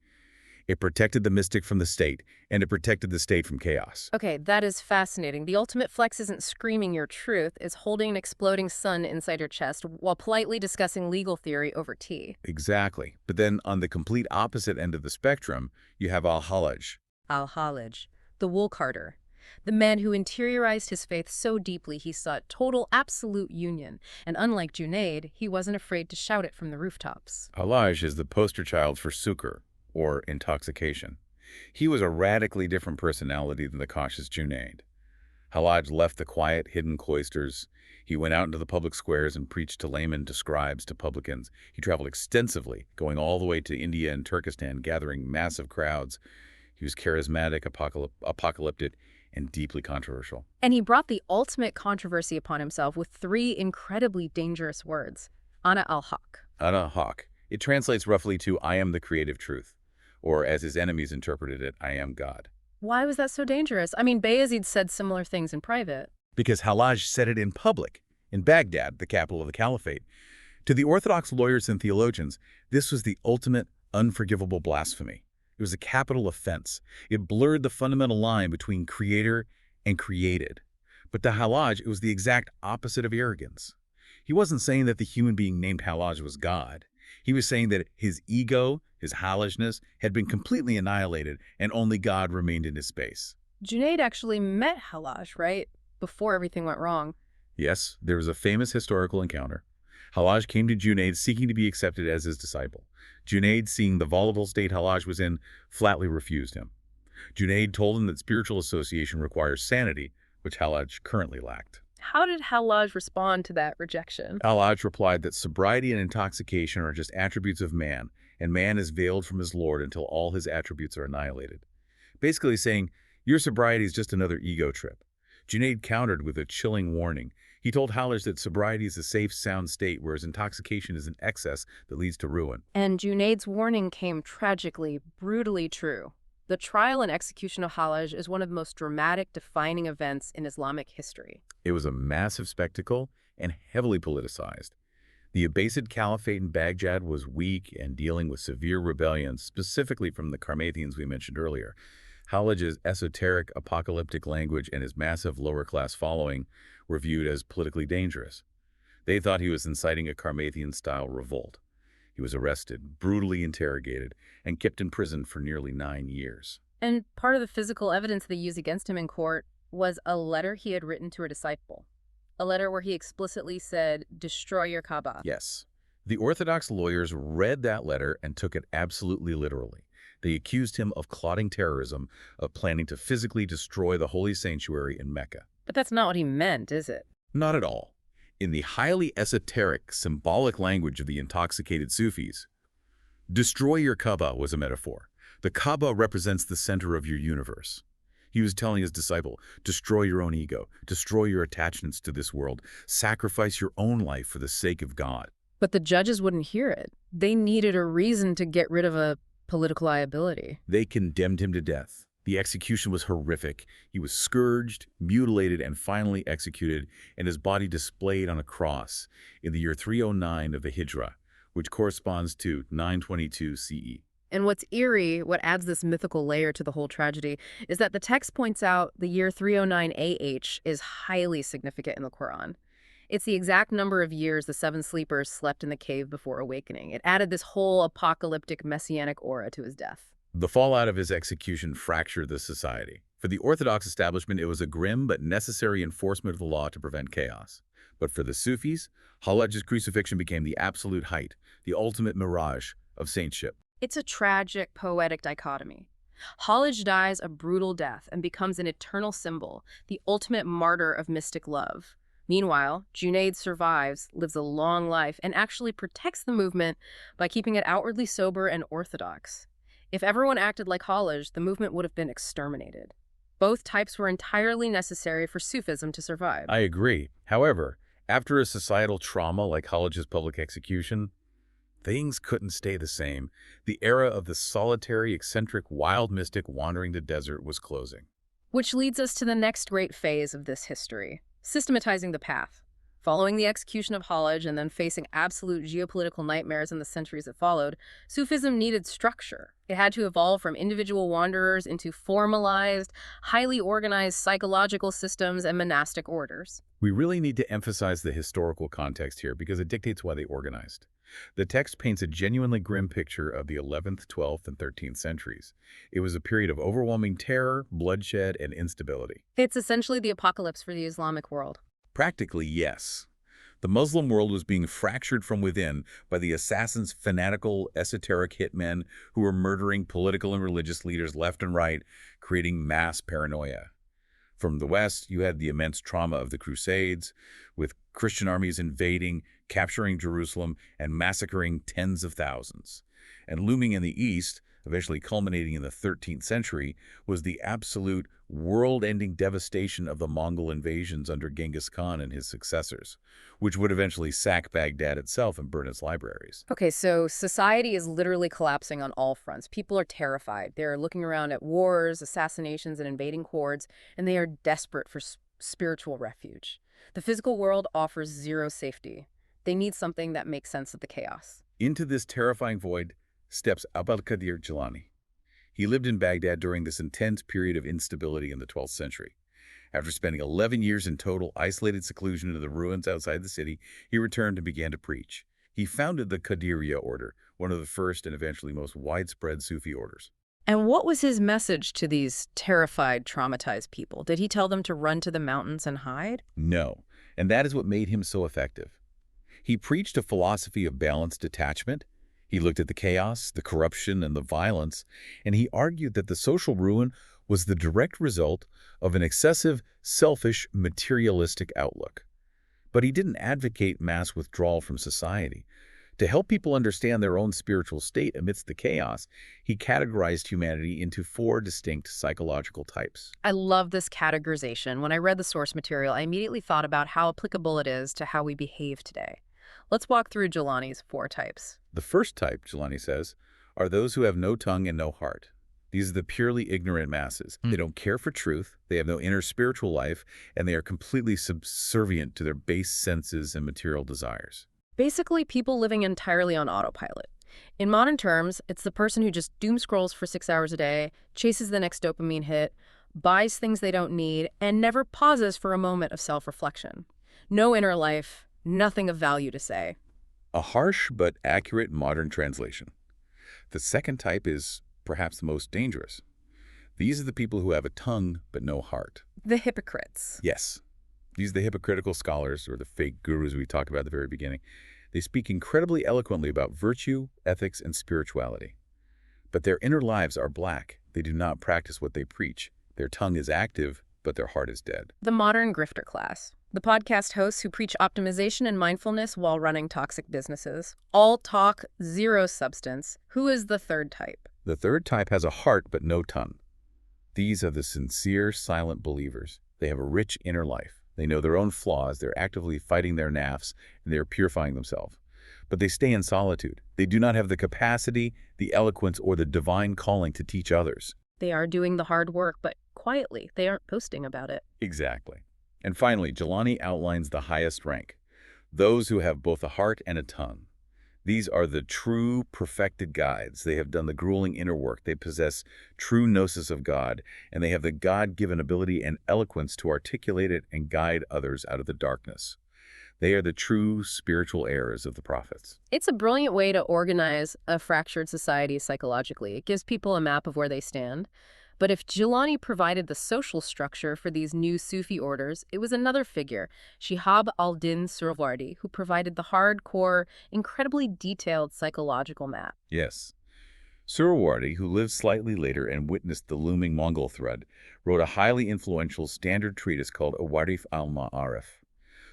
It protected the mystic from the state, and it protected the state from chaos. Okay, that is fascinating. The ultimate flex isn't screaming your truth, it's holding an exploding sun inside your chest while politely discussing legal theory over tea. Exactly. But then on the complete opposite end of the spectrum, you have Al-Hallaj. Al-Hallaj, the wool carder. The man who interiorized his faith so deeply he sought total, absolute union. And unlike Junaid, he wasn't afraid to shout it from the rooftops. Halaj is the poster child for sukr, or intoxication. He was a radically different personality than the cautious Junaid. Halaj left the quiet, hidden cloisters. He went out into the public squares and preached to laymen, to scribes, to publicans. He traveled extensively, going all the way to India and Turkestan, gathering massive crowds. He was charismatic, apocalyptic, and deeply controversial. And he brought the ultimate controversy upon himself with three incredibly dangerous words. Ana al-Haq. Ana Haq. It translates roughly to I am the creative truth, or as his enemies interpreted it, I am God. Why was that so dangerous? I mean, Bayezid said similar things in private. Because Halaj said it in public, in Baghdad, the capital of the caliphate. To the Orthodox lawyers and theologians, this was the ultimate, unforgivable blasphemy. It was a capital offense. It blurred the fundamental line between creator and created. But to Halaj, it was the exact opposite of arrogance. He wasn't saying that the human being named Halaj was God. He was saying that his ego, his Halajness, had been completely annihilated and only God remained in his space. Junaid actually met Halaj, right? Before everything went wrong. Yes, there was a famous historical encounter. Halaj came to Junaid seeking to be accepted as his disciple. Junaid, seeing the volatile state Halaj was in, flatly refused him. Junaid told him that spiritual association requires sanity, which Halaj currently lacked. How did Halaj respond to that rejection? Halaj replied that sobriety and intoxication are just attributes of man, and man is veiled from his Lord until all his attributes are annihilated. Basically saying, your sobriety is just another ego trip. Junaid countered with a chilling warning. He told Halaj that sobriety is a safe, sound state, whereas intoxication is an excess that leads to ruin. And Junaid's warning came tragically, brutally true. The trial and execution of Halaj is one of the most dramatic, defining events in Islamic history. It was a massive spectacle and heavily politicized. The Abbasid Caliphate in Baghdad was weak and dealing with severe rebellions, specifically from the Carmathians we mentioned earlier. Halaj's esoteric, apocalyptic language and his massive lower-class following were viewed as politically dangerous. They thought he was inciting a Carmathian-style revolt. He was arrested, brutally interrogated, and kept in prison for nearly 9 years. And part of the physical evidence they used against him in court was a letter he had written to a disciple. A letter where he explicitly said, destroy your Kaaba. Yes. The Orthodox lawyers read that letter and took it absolutely literally. They accused him of plotting terrorism, of planning to physically destroy the holy sanctuary in Mecca. But that's not what he meant, is it? Not at all. In the highly esoteric, symbolic language of the intoxicated Sufis, destroy your Kaaba was a metaphor. The Kaaba represents the center of your universe. He was telling his disciple, destroy your own ego, destroy your attachments to this world, sacrifice your own life for the sake of God. But the judges wouldn't hear it. They needed a reason to get rid of a political liability. They condemned him to death. The execution was horrific. He was scourged, mutilated, and finally executed, and his body displayed on a cross in the year 309 of the Hijra, which corresponds to 922 CE. And what's eerie, what adds this mythical layer to the whole tragedy, is that the text points out the year 309 AH is highly significant in the Quran. It's the exact number of years the seven sleepers slept in the cave before awakening. It added this whole apocalyptic messianic aura to his death. The fallout of his execution fractured the society. For the Orthodox establishment, it was a grim but necessary enforcement of the law to prevent chaos. But for the Sufis, Halaj's crucifixion became the absolute height, the ultimate mirage of saintship. It's a tragic, poetic dichotomy. Halaj dies a brutal death and becomes an eternal symbol, the ultimate martyr of mystic love. Meanwhile, Junaid survives, lives a long life, and actually protects the movement by keeping it outwardly sober and orthodox. If everyone acted like Halaj, the movement would have been exterminated. Both types were entirely necessary for Sufism to survive. I agree. However, after a societal trauma like Halaj's public execution, things couldn't stay the same. The era of the solitary, eccentric, wild mystic wandering the desert was closing. Which leads us to the next great phase of this history, systematizing the path. Following the execution of Halaj and then facing absolute geopolitical nightmares in the centuries that followed, Sufism needed structure. It had to evolve from individual wanderers into formalized, highly organized psychological systems and monastic orders. We really need to emphasize the historical context here because it dictates why they organized. The text paints a genuinely grim picture of the 11th, 12th, and 13th centuries. It was a period of overwhelming terror, bloodshed, and instability. It's essentially the apocalypse for the Islamic world. Practically, yes. The Muslim world was being fractured from within by the assassins, fanatical, esoteric hitmen who were murdering political and religious leaders left and right, creating mass paranoia. From the West, you had the immense trauma of the Crusades, with Christian armies invading, capturing Jerusalem, and massacring tens of thousands. And looming in the East, eventually culminating in the 13th century, was the absolute world-ending devastation of the Mongol invasions under Genghis Khan and his successors, which would eventually sack Baghdad itself and burn its libraries. Okay, so society is literally collapsing on all fronts. People are terrified. They're looking around at wars, assassinations, and invading hordes, and they are desperate for spiritual refuge. The physical world offers zero safety. They need something that makes sense of the chaos. Into this terrifying void steps Abd al-Qadir Jilani. He lived in Baghdad during this intense period of instability in the 12th century. After spending 11 years in total isolated seclusion in the ruins outside the city, he returned and began to preach. He founded the Qadiriyya order, one of the first and eventually most widespread Sufi orders. And what was his message to these terrified, traumatized people? Did he tell them to run to the mountains and hide? No, and that is what made him so effective. He preached a philosophy of balanced detachment. He looked at the chaos, the corruption, and the violence, and he argued that the social ruin was the direct result of an excessive, selfish, materialistic outlook. But he didn't advocate mass withdrawal from society. To help people understand their own spiritual state amidst the chaos, he categorized humanity into 4 distinct psychological types. I love this categorization. When I read the source material, I immediately thought about how applicable it is to how we behave today. Let's walk through Jilani's 4 types. The first type, Jilani says, are those who have no tongue and no heart. These are the purely ignorant masses. They don't care for truth, they have no inner spiritual life, and they are completely subservient to their base senses and material desires. Basically, people living entirely on autopilot. In modern terms, it's the person who just doom scrolls for 6 hours a day, chases the next dopamine hit, buys things they don't need, and never pauses for a moment of self-reflection. No inner life, nothing of value to say. A harsh but accurate modern translation. The second type is perhaps the most dangerous. These are the people who have a tongue but no heart. The hypocrites. Yes, these are the hypocritical scholars, or the fake gurus we talked about at the very beginning. They speak incredibly eloquently about virtue, ethics, and spirituality. But their inner lives are black. They do not practice what they preach. Their tongue is active, but their heart is dead. The modern grifter class. The podcast hosts who preach optimization and mindfulness while running toxic businesses. All talk, zero substance. Who is the third type? The third type has a heart but no tongue. These are the sincere, silent believers. They have a rich inner life. They know their own flaws. They're actively fighting their nafs, and they're purifying themselves. But they stay in solitude. They do not have the capacity, the eloquence, or the divine calling to teach others. They are doing the hard work, but quietly. They aren't posting about it. Exactly. And finally, Jilani outlines the highest rank, those who have both a heart and a tongue. These are the true perfected guides. They have done the grueling inner work. They possess true gnosis of God, and they have the God-given ability and eloquence to articulate it and guide others out of the darkness. They are the true spiritual heirs of the prophets. It's a brilliant way to organize a fractured society psychologically. It gives people a map of where they stand. But if Jilani provided the social structure for these new Sufi orders, it was another figure, Shihab al-Din Suhrawardi, who provided the hardcore, incredibly detailed psychological map. Yes. Suhrawardi, who lived slightly later and witnessed the looming Mongol threat, wrote a highly influential standard treatise called Awarif al-Ma'arif.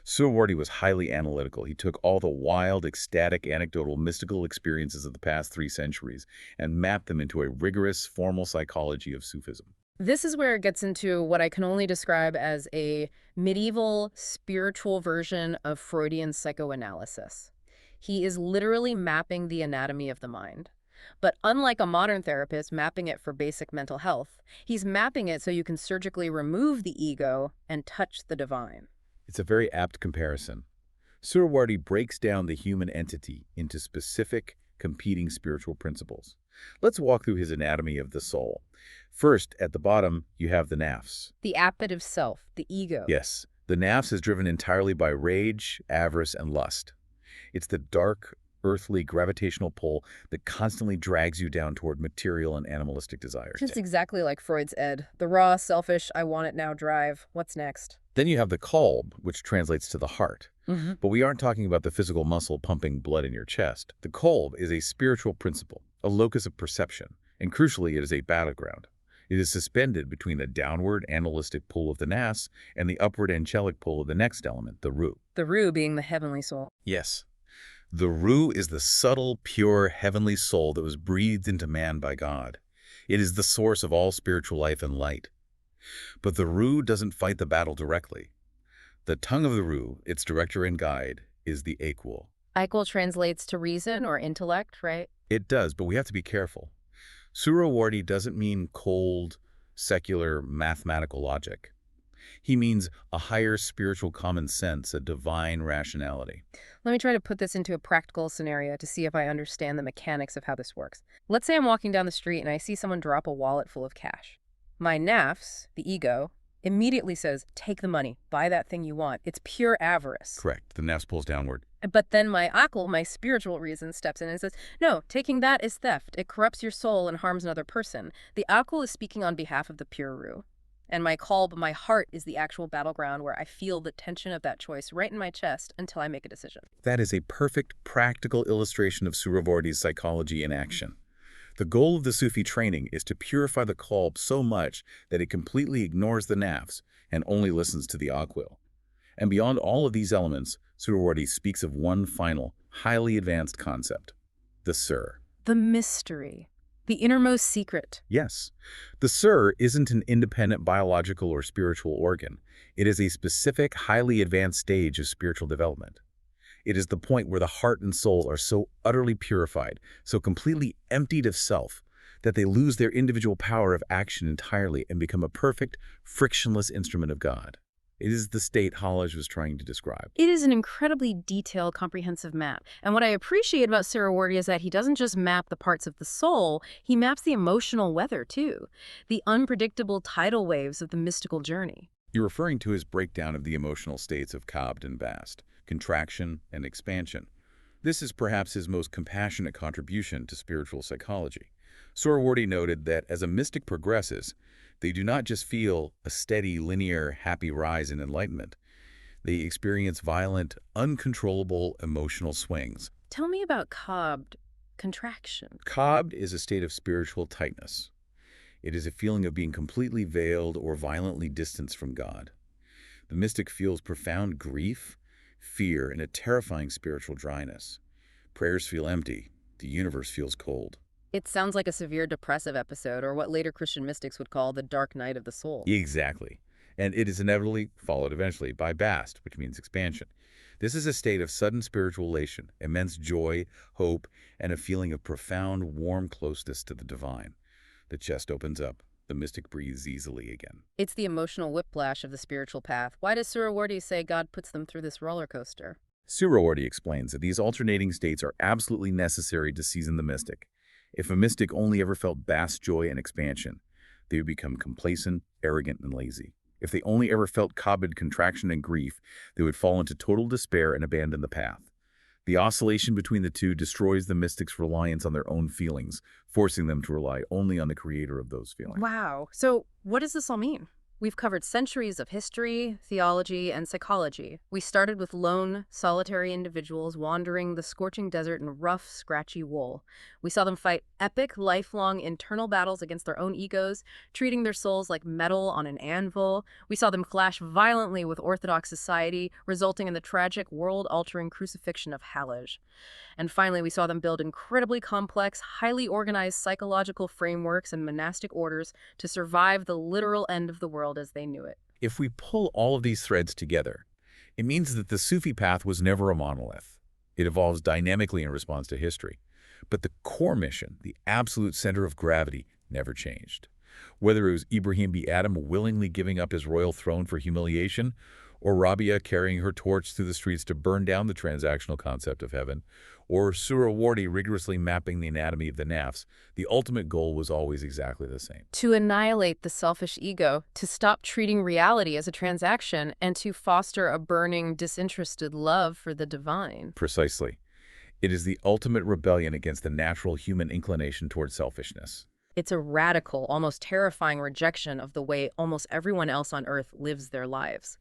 Suhrawardi was highly analytical. He took all the wild, ecstatic, anecdotal, mystical experiences of the past 3 centuries and mapped them into a rigorous, formal psychology of Sufism. This is where it gets into what I can only describe as a medieval spiritual version of Freudian psychoanalysis. He is literally mapping the anatomy of the mind. But unlike a modern therapist mapping it for basic mental health, he's mapping it so you can surgically remove the ego and touch the divine. It's a very apt comparison. Suhrawardi breaks down the human entity into specific, competing spiritual principles. Let's walk through his anatomy of the soul. First, at the bottom, you have the nafs. The appetitive self, the ego. Yes, the nafs is driven entirely by rage, avarice, and lust. It's the dark, earthly gravitational pull that constantly drags you down toward material and animalistic desires. Just exactly like Freud's Ed. The raw, selfish, I want it now drive. What's next? Then you have the kolb, which translates to the heart. But we aren't talking about the physical muscle pumping blood in your chest. The kolb is a spiritual principle, a locus of perception, and crucially, it is a battleground. It is suspended between the downward animalistic pull of the nas and the upward angelic pull of the next element, the ru. The Ru being the heavenly soul. Yes. The ru is the subtle, pure, heavenly soul that was breathed into man by God. It is the source of all spiritual life and light. But the ru doesn't fight the battle directly. The tongue of the ru, its director and guide, is the aḥwāl. Aḥwāl translates to reason or intellect, right? It does, but we have to be careful. Suhrawardi doesn't mean cold, secular, mathematical logic. He means a higher spiritual common sense, a divine rationality. Let me try to put this into a practical scenario to see if I understand the mechanics of how this works. Let's say I'm walking down the street and I see someone drop a wallet full of cash. My nafs, the ego, immediately says, take the money, buy that thing you want. It's pure avarice. Correct. The nafs pulls downward. But then my aḥwāl, my spiritual reason, steps in and says, no, taking that is theft. It corrupts your soul and harms another person. The aḥwāl is speaking on behalf of the pure ru. And my kolb, my heart, is the actual battleground where I feel the tension of that choice right in my chest until I make a decision. That is a perfect, practical illustration of Suhrawardi's psychology in action. The goal of the Sufi training is to purify the kolb so much that it completely ignores the nafs and only listens to the aḥwāl. And beyond all of these elements, Suhrawardi speaks of one final, highly advanced concept, the sir. The mystery. The innermost secret. Yes. The sir isn't an independent biological or spiritual organ. It is a specific, highly advanced stage of spiritual development. It is the point where the heart and soul are so utterly purified, so completely emptied of self, that they lose their individual power of action entirely and become a perfect, frictionless instrument of God. It is the state Hallaj was trying to describe. It is an incredibly detailed, comprehensive map. And what I appreciate about Suhrawardi is that he doesn't just map the parts of the soul, he maps the emotional weather, too. The unpredictable tidal waves of the mystical journey. You're referring to his breakdown of the emotional states of qabd and bast, contraction and expansion. This is perhaps his most compassionate contribution to spiritual psychology. Suhrawardi noted that as a mystic progresses, they do not just feel a steady, linear, happy rise in enlightenment. They experience violent, uncontrollable emotional swings. Tell me about qabd, contraction. Qabd is a state of spiritual tightness. It is a feeling of being completely veiled or violently distanced from God. The mystic feels profound grief, fear, and a terrifying spiritual dryness. Prayers feel empty. The universe feels cold. It sounds like a severe depressive episode, or what later Christian mystics would call the dark night of the soul. Exactly. And it is inevitably followed eventually by bast, which means expansion. This is a state of sudden spiritual elation, immense joy, hope, and a feeling of profound, warm closeness to the divine. The chest opens up. The mystic breathes easily again. It's the emotional whiplash of the spiritual path. Why does Suhrawardi say God puts them through this roller coaster? Suhrawardi explains that these alternating states are absolutely necessary to season the mystic. If a mystic only ever felt bast joy and expansion, they would become complacent, arrogant, and lazy. If they only ever felt qabd contraction and grief, they would fall into total despair and abandon the path. The oscillation between the two destroys the mystic's reliance on their own feelings, forcing them to rely only on the creator of those feelings. Wow. So what does this all mean? We've covered centuries of history, theology, and psychology. We started with lone, solitary individuals wandering the scorching desert in rough, scratchy wool. We saw them fight epic, lifelong internal battles against their own egos, treating their souls like metal on an anvil. We saw them clash violently with Orthodox society, resulting in the tragic, world-altering crucifixion of Hallaj. And finally, we saw them build incredibly complex, highly organized psychological frameworks and monastic orders to survive the literal end of the world as they knew it. If we pull all of these threads together, it means that the Sufi path was never a monolith. It evolves dynamically in response to history. But the core mission, the absolute center of gravity, never changed. Whether it was Ibrahim B. Adam willingly giving up his royal throne for humiliation, or Rabia carrying her torch through the streets to burn down the transactional concept of heaven, or Suhrawardi rigorously mapping the anatomy of the nafs, the ultimate goal was always exactly the same. To annihilate the selfish ego, to stop treating reality as a transaction, and to foster a burning, disinterested love for the divine. Precisely. It is the ultimate rebellion against the natural human inclination toward selfishness. It's a radical, almost terrifying rejection of the way almost everyone else on Earth lives their lives.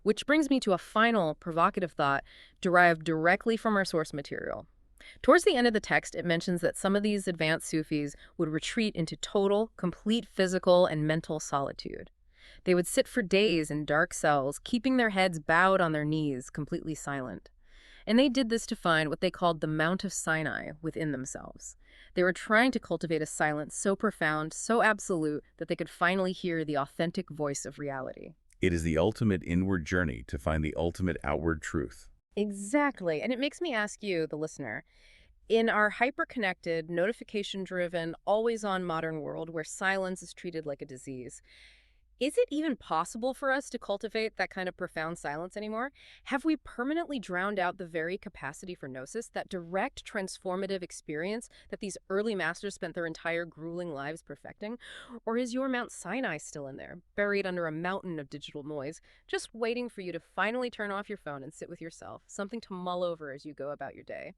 Which brings me to a final, provocative thought derived directly from our source material. Towards the end of the text, it mentions that some of these advanced Sufis would retreat into total, complete physical and mental solitude. They would sit for days in dark cells, keeping their heads bowed on their knees, completely silent. And they did this to find what they called the Mount of Sinai within themselves. They were trying to cultivate a silence so profound, so absolute, that they could finally hear the authentic voice of reality. It is the ultimate inward journey to find the ultimate outward truth. Exactly. And it makes me ask you, the listener, in our hyper-connected, notification-driven, always-on modern world where silence is treated like a disease, is it even possible for us to cultivate that kind of profound silence anymore? Have we permanently drowned out the very capacity for gnosis, that direct transformative experience that these early masters spent their entire grueling lives perfecting? Or is your Mount Sinai still in there, buried under a mountain of digital noise, just waiting for you to finally turn off your phone and sit with yourself, something to mull over as you go about your day?